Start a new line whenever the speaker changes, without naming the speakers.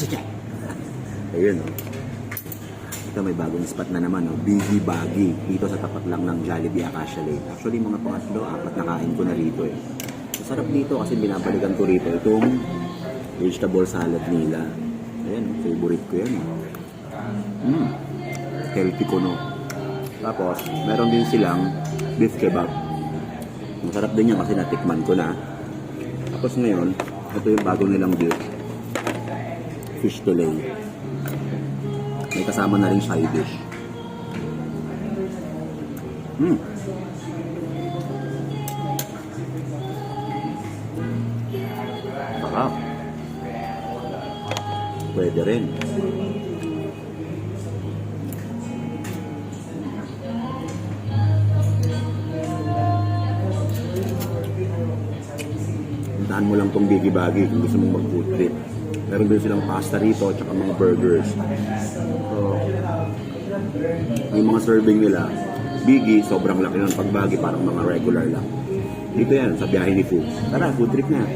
Achacha! Ayun, oh. Ito may bagong spot na naman, oh. Biggie Baggy. Dito sa tapat lang ng Jollibee Acacia Lane. Actually, mga pangatlo, apat na kain ko na rito, eh. Masarap dito kasi binabalikan ko rito itong vegetable salad nila. Ayan, favorite ko yan. Healthy ko, no. Tapos, meron din silang beef kebab. Masarap din yan kasi natikman ko na. Tapos ngayon, ito yung bago nilang dish. Fish fillet. May kasama na rin side dish. Sarap. Pwede rin. Puntahan mo lang tong Biggie Baggy kung gusto mong mag-food trip. Meron din silang pasta rito at saka mga burgers. So, yung mga serving nila, Biggie, sobrang laki nun. Pag Baggy, parang mga regular lang. Dito yan, sa biyahe ni Food. Tara, food trip na.